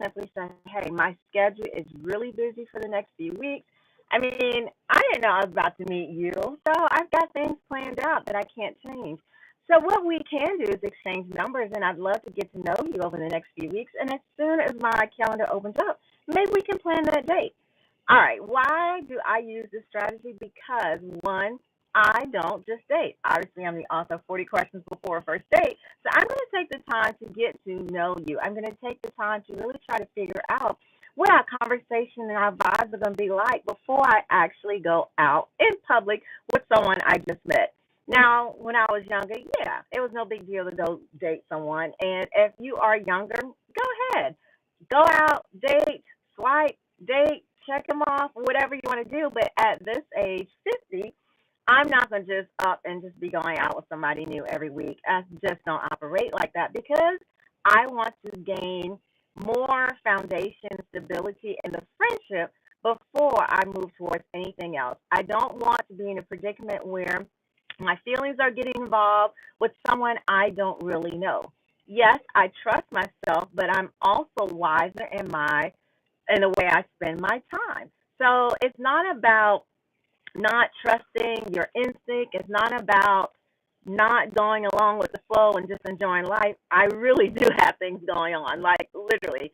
simply say, hey, my schedule is really busy for the next few weeks. I mean, I didn't know I was about to meet you, so I've got things planned out that I can't change. So what we can do is exchange numbers, and I'd love to get to know you over the next few weeks. And as soon as my calendar opens up, maybe we can plan that date. All right, why do I use this strategy? Because one, I don't just date. Obviously, I'm the author of 40 Questions Before a First Date. So I'm going to take the time to get to know you. I'm going to take the time to really try to figure out what our conversation and our vibes are going to be like before I actually go out in public with someone I just met. Now, when I was younger, yeah, it was no big deal to go date someone. And if you are younger, go ahead. Go out, date, swipe, date, check them off, whatever you want to do. But at this age, 50, I'm not going to just up and just be going out with somebody new every week. I just don't operate like that because I want to gain more foundation, stability in the friendship before I move towards anything else. I don't want to be in a predicament where my feelings are getting involved with someone I don't really know. Yes, I trust myself, but I'm also wiser in the way I spend my time. So it's not about not trusting your instinct. It's not about not going along with the flow and just enjoying life. I really do have things going on, like literally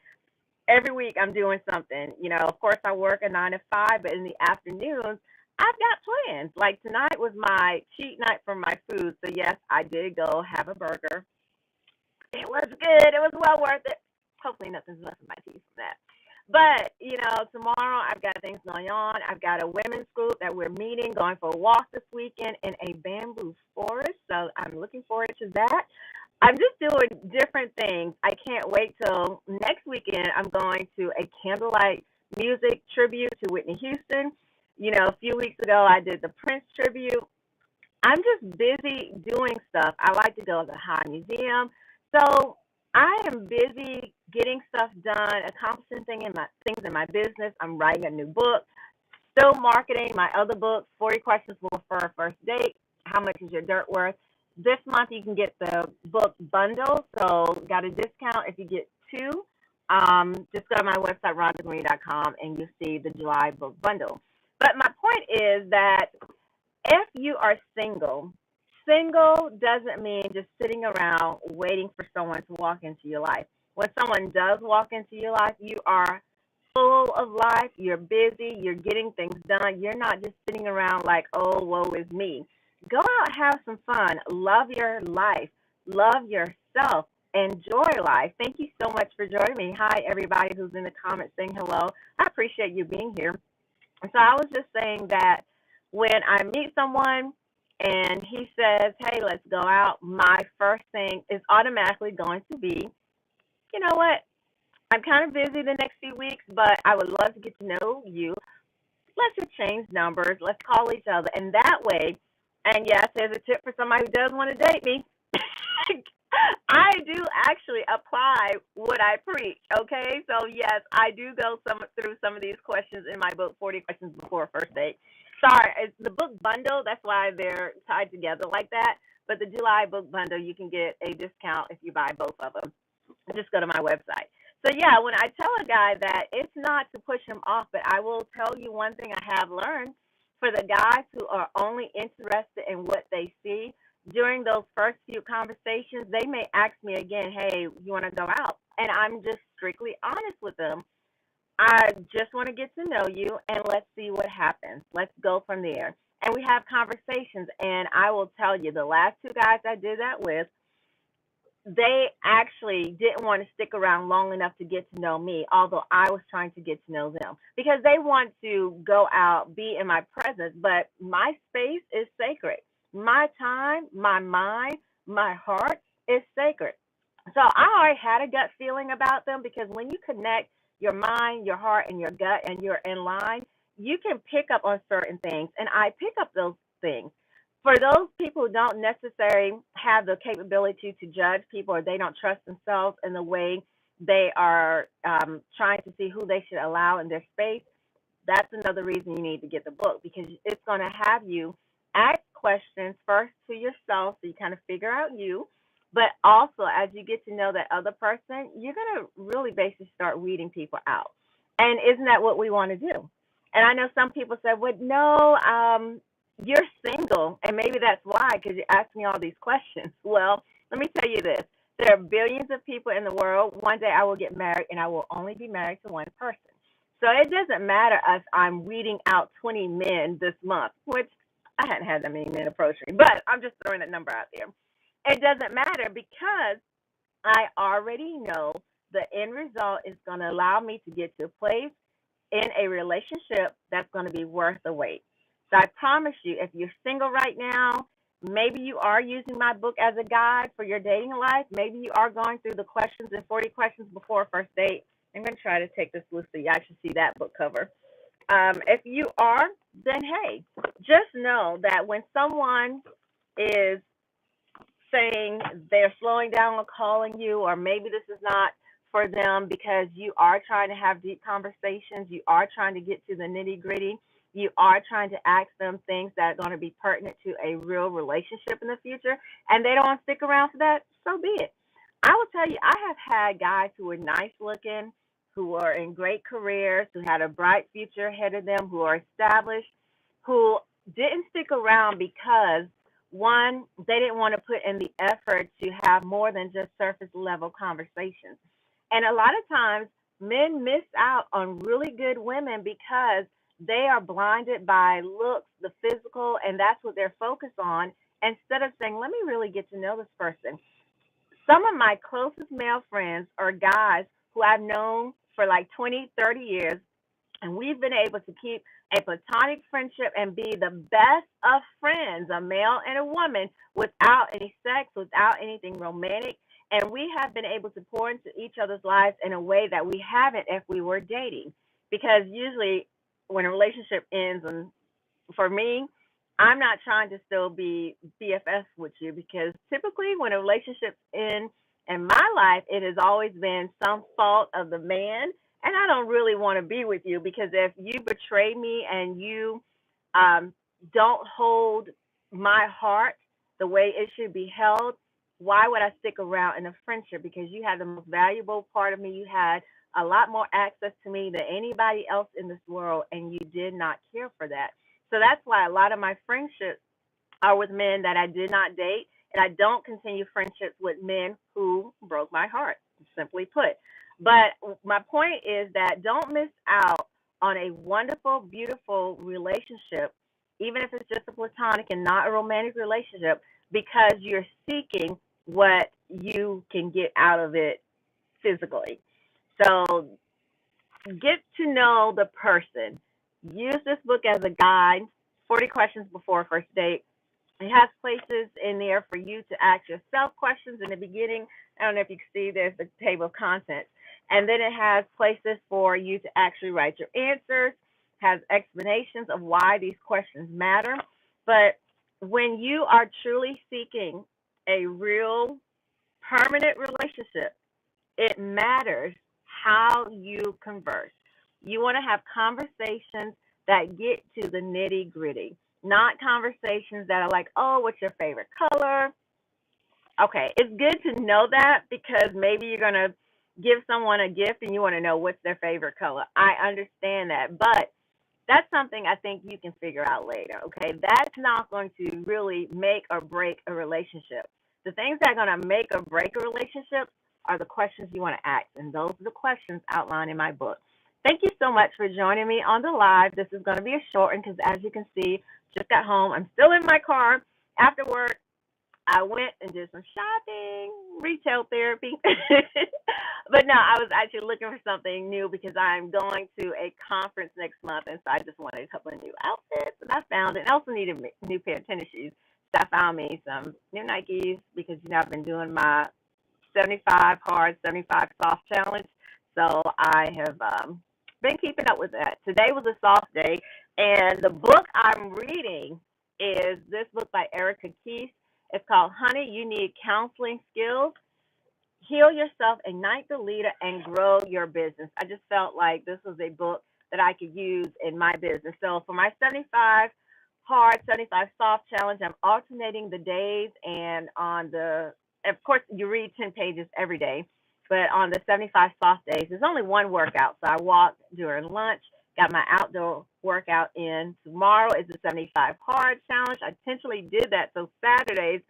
every week I'm doing something. You know, of course I work a 9 to 5, but in the afternoons I've got plans. Like tonight was my cheat night for my food. So yes, I did go have a burger. It was good. It was well worth it. Hopefully nothing's left in my teeth from that. But, tomorrow I've got things going on. I've got a women's group that we're meeting, going for a walk this weekend in a bamboo forest. So I'm looking forward to that. I'm just doing different things. I can't wait till next weekend. I'm going to a candlelight music tribute to Whitney Houston. You know, a few weeks ago I did the Prince tribute. I'm just busy doing stuff. I like to go to the High Museum. So I am busy getting stuff done, accomplishing things in my business. I'm writing a new book, still marketing my other book, 40 Questions for a First Date. How much is your dirt worth? This month you can get the book bundle. So got a discount if you get two. Just go to my website, rhondagreen.com, and you'll see the July book bundle. But my point is that if you are single, single doesn't mean just sitting around waiting for someone to walk into your life. When someone does walk into your life, you are full of life, you're busy, you're getting things done. You're not just sitting around like, oh, woe is me. Go out, have some fun, love your life, love yourself, enjoy life. Thank you so much for joining me. Hi, everybody who's in the comments saying hello. I appreciate you being here. And so I was just saying that when I meet someone and he says, hey, let's go out, my first thing is automatically going to be, you know what? I'm kind of busy the next few weeks, but I would love to get to know you. Let's exchange numbers. Let's call each other. And that way, and yes, there's a tip for somebody who does want to date me. I do actually apply what I preach, okay? So, yes, I do go through some of these questions in my book, 40 Questions Before a First Date. Sorry, it's the book bundle. That's why they're tied together like that. But the July book bundle, you can get a discount if you buy both of them. Just go to my website. So, yeah, when I tell a guy that it's not to push him off, but I will tell you one thing I have learned. For the guys who are only interested in what they see, during those first few conversations, they may ask me again, hey, you want to go out? And I'm just strictly honest with them. I just want to get to know you, and let's see what happens. Let's go from there. And we have conversations, and I will tell you, the last two guys I did that with, they actually didn't want to stick around long enough to get to know me, although I was trying to get to know them because they want to go out, be in my presence, but my space is sacred. My time, my mind, my heart is sacred. So I already had a gut feeling about them because when you connect your mind, your heart, and your gut, and you're in line, you can pick up on certain things, and I pick up those things. For those people who don't necessarily have the capability to judge people or they don't trust themselves in the way they are trying to see who they should allow in their space, that's another reason you need to get the book because it's going to have you ask questions first to yourself so you kind of figure out you. But also, as you get to know that other person, you're going to really basically start weeding people out. And isn't that what we want to do? And I know some people say, well, no, you're single. And maybe that's why, because you asked me all these questions. Well, let me tell you this. There are billions of people in the world. One day I will get married, and I will only be married to one person. So it doesn't matter if I'm weeding out 20 men this month, which I hadn't had that many men approach me, but I'm just throwing that number out there. It doesn't matter because I already know the end result is going to allow me to get to a place in a relationship that's going to be worth the wait. So I promise you, if you're single right now, maybe you are using my book as a guide for your dating life. Maybe you are going through the questions and 40 questions before a first date. I'm going to try to take this loose so you actually see that book cover. If you are, then hey, just know that when someone is saying they're slowing down on calling you, or maybe this is not for them because you are trying to have deep conversations, you are trying to get to the nitty gritty, you are trying to ask them things that are going to be pertinent to a real relationship in the future, and they don't want to stick around for that, so be it. I will tell you, I have had guys who were nice looking, who are in great careers, who had a bright future ahead of them, who are established, who didn't stick around because one, they didn't want to put in the effort to have more than just surface level conversations. And a lot of times, men miss out on really good women because they are blinded by looks, the physical, and that's what they're focused on instead of saying, let me really get to know this person. Some of my closest male friends are guys who I've known for like 20, 30 years, and we've been able to keep a platonic friendship and be the best of friends, a male and a woman, without any sex, without anything romantic. And we have been able to pour into each other's lives in a way that we haven't if we were dating. Because usually when a relationship ends, and for me, I'm not trying to still be BFF with you because typically when a relationship's in my life, it has always been some fault of the man, and I don't really want to be with you because if you betray me and you um, don't hold my heart the way it should be held, why would I stick around in a friendship? Because you had the most valuable part of me. You had a lot more access to me than anybody else in this world, and you did not care for that. So that's why a lot of my friendships are with men that I did not date, and I don't continue friendships with men who broke my heart, simply put. But my point is that don't miss out on a wonderful, beautiful relationship, even if it's just a platonic and not a romantic relationship, because you're seeking what you can get out of it physically. So get to know the person. Use this book as a guide. 40 questions before a first date. It has places in there for you to ask yourself questions in the beginning. I don't know if you can see there's the table of contents. And then it has places for you to actually write your answers, has explanations of why these questions matter. But when you are truly seeking a real permanent relationship, it matters how you converse. You want to have conversations that get to the nitty gritty, not conversations that are like, oh, what's your favorite color? Okay, it's good to know that because maybe you're going to give someone a gift and you want to know what's their favorite color. I understand that, but that's something I think you can figure out later, okay? That's not going to really make or break a relationship. The things that are going to make or break a relationship are the questions you want to ask, and those are the questions outlined in my book. Thank you so much for joining me on the live. This is going to be a short one because, as you can see, just got home. I'm still in my car after work. I went and did some shopping, retail therapy. But no, I was actually looking for something new because I'm going to a conference next month, and so I just wanted a couple of new outfits, and I found it. I also needed a new pair of tennis shoes. So I found me some new Nikes because, I've been doing my 75 hard, 75 soft challenge. So I have been keeping up with that. Today was a soft day, and the book I'm reading is this book by Erica Keith. It's called Honey, You Need Counseling Skills. Heal Yourself, Ignite the Leader, and Grow Your Business. I just felt like this was a book that I could use in my business. So for my 75 hard, 75 soft challenge, I'm alternating the days, and on the of course, you read 10 pages every day, but on the 75 soft days, there's only one workout. So I walked during lunch, got my outdoor workout in. Tomorrow is the 75 hard challenge. I intentionally did that so Saturdays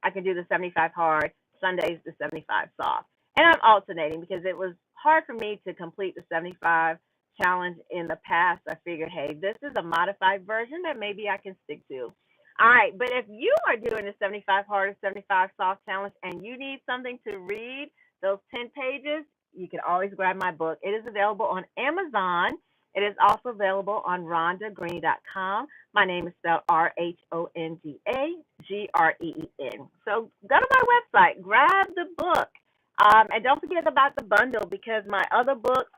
I can do the 75 hard, Sundays the 75 soft. And I'm alternating because it was hard for me to complete the 75 challenge in the past. I figured, hey, this is a modified version that maybe I can stick to. All right, but if you are doing the 75 hard or 75 soft challenge and you need something to read, those 10 pages, you can always grab my book. It is available on Amazon. It is also available on rhondagreen.com. My name is spelled RHONDAGREEN. So go to my website, grab the book, and don't forget about the bundle because my other books,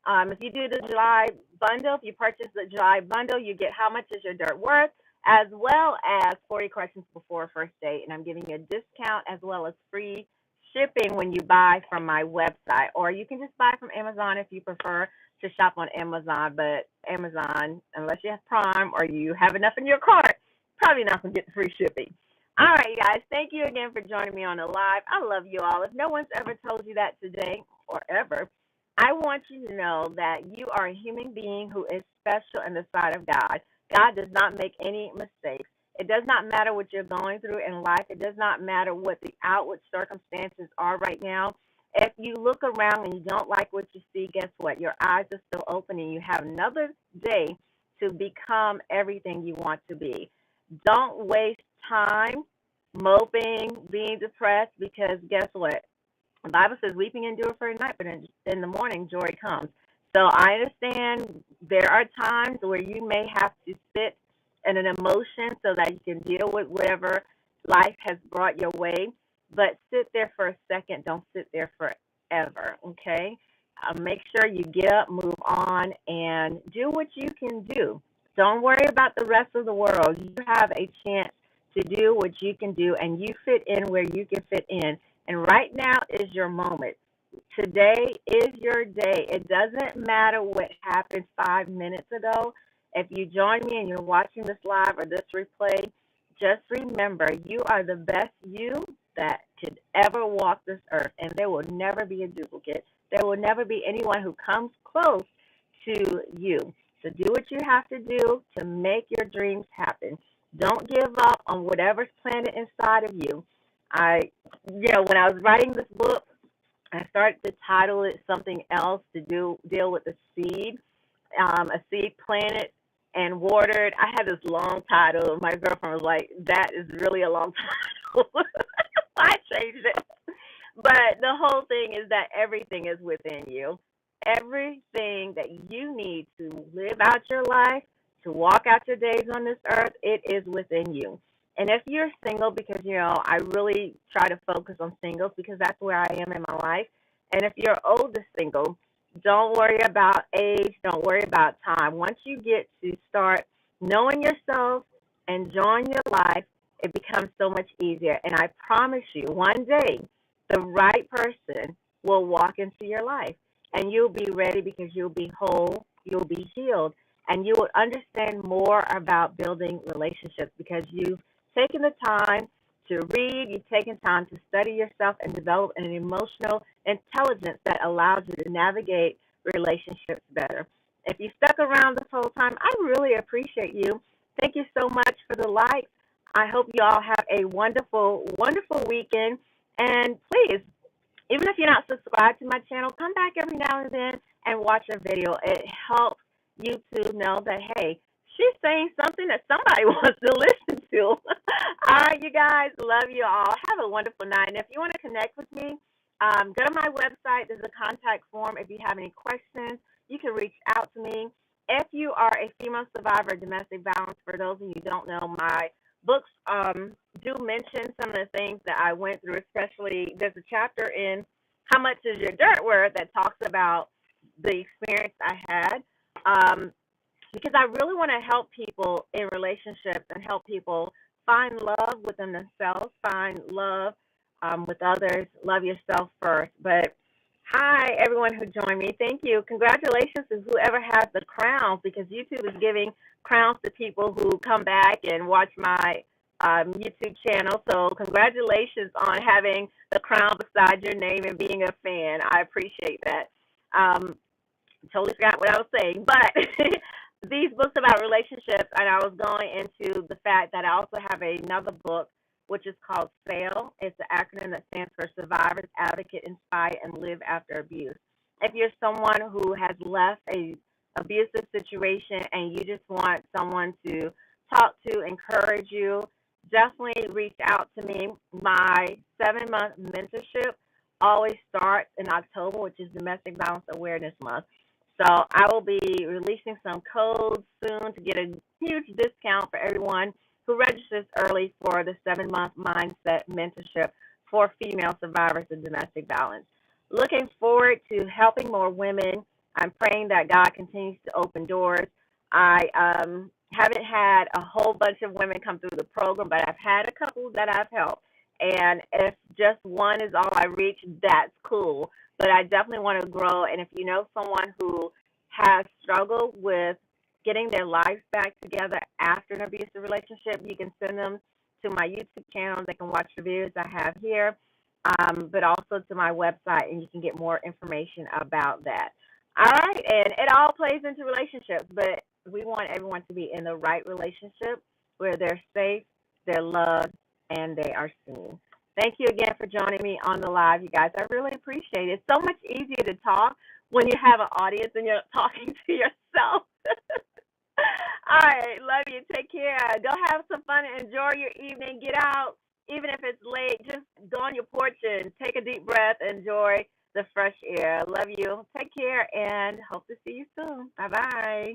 if you do the July bundle, if you purchase the July bundle, you get How Much Is Your Dirt Worth, as well as 40 Questions Before a First Date. And I'm giving you a discount as well as free shipping when you buy from my website. Or you can just buy from Amazon if you prefer to shop on Amazon. But Amazon, unless you have Prime or you have enough in your cart, probably not going to get the free shipping. All right, guys, thank you again for joining me on the live. I love you all. If no one's ever told you that today or ever, I want you to know that you are a human being who is special in the sight of God. God does not make any mistakes. It does not matter what you're going through in life. It does not matter what the outward circumstances are right now. If you look around and you don't like what you see, guess what? Your eyes are still open and you have another day to become everything you want to be. Don't waste time moping, being depressed, because guess what? The Bible says weeping endure for a night, but in the morning joy comes. So I understand there are times where you may have to sit in an emotion so that you can deal with whatever life has brought your way. But sit there for a second. Don't sit there forever, okay? Make sure you get up, move on, and do what you can do. Don't worry about the rest of the world. You have a chance to do what you can do, and you fit in where you can fit in. And right now is your moment. Today is your day. It doesn't matter what happened 5 minutes ago. If you join me and you're watching this live or this replay, just remember you are the best you that could ever walk this earth, and there will never be a duplicate. There will never be anyone who comes close to you. So do what you have to do to make your dreams happen. Don't give up on whatever's planted inside of you. When I was writing this book, I started to title it something else to deal with the seed, a seed planted and watered. I had this long title. My girlfriend was like, that is really a long title. I changed it. But the whole thing is that everything is within you. Everything that you need to live out your life, to walk out your days on this earth, it is within you. And if you're single, because, I really try to focus on singles because that's where I am in my life. And if you're older single, don't worry about age. Don't worry about time. Once you get to start knowing yourself, enjoying your life, it becomes so much easier. And I promise you, one day, the right person will walk into your life. And you'll be ready because you'll be whole, you'll be healed, and you will understand more about building relationships because you've taken the time to read, you've taken time to study yourself and develop an emotional intelligence that allows you to navigate relationships better. If you stuck around this whole time, I really appreciate you. Thank you so much for the likes. I hope you all have a wonderful, wonderful weekend. And please, even if you're not subscribed to my channel, come back every now and then and watch a video. It helps YouTube know that, hey, she's saying something that somebody wants to listen to. All right, you guys, love you all. Have a wonderful night. And if you want to connect with me, go to my website. There's a contact form. If you have any questions, you can reach out to me. If you are a female survivor of domestic violence, for those of you who don't know, my books do mention some of the things that I went through, especially there's a chapter in How Much Is Your Dirt Worth that talks about the experience I had. Because I really want to help people in relationships and help people find love within themselves, find love with others, love yourself first. But hi, everyone who joined me. Thank you. Congratulations to whoever has the crowns because YouTube is giving crowns to people who come back and watch my YouTube channel. So congratulations on having the crown beside your name and being a fan. I appreciate that. Um, totally forgot what I was saying, but these books about relationships, and I was going into the fact that I also have another book which is called S.A.I.L. It's an acronym that stands for Survivors, Advocate, Inspire, and Live After Abuse. If you're someone who has left a abusive situation and you just want someone to talk to, encourage you, definitely reach out to me. My 7-month mentorship always starts in October, which is Domestic Violence Awareness Month. So I will be releasing some codes soon to get a huge discount for everyone who registers early for the 7-month mindset mentorship for female survivors of domestic violence. Looking forward to helping more women. I'm praying that God continues to open doors. I haven't had a whole bunch of women come through the program, but I've had a couple that I've helped. And if just one is all I reach, that's cool. But I definitely want to grow. And if you know someone who has struggled with getting their lives back together after an abusive relationship, you can send them to my YouTube channel. They can watch the videos I have here, but also to my website, and you can get more information about that. All right, and it all plays into relationships, but we want everyone to be in the right relationship where they're safe, they're loved, and they are seen. Thank you again for joining me on the live, you guys. I really appreciate it. It's so much easier to talk when you have an audience and you're talking to yourself. All right, love you. Take care. Go have some fun and enjoy your evening. Get out, even if it's late. Just go on your porch and take a deep breath. Enjoy the fresh air. Love you. Take care and hope to see you soon. Bye-bye.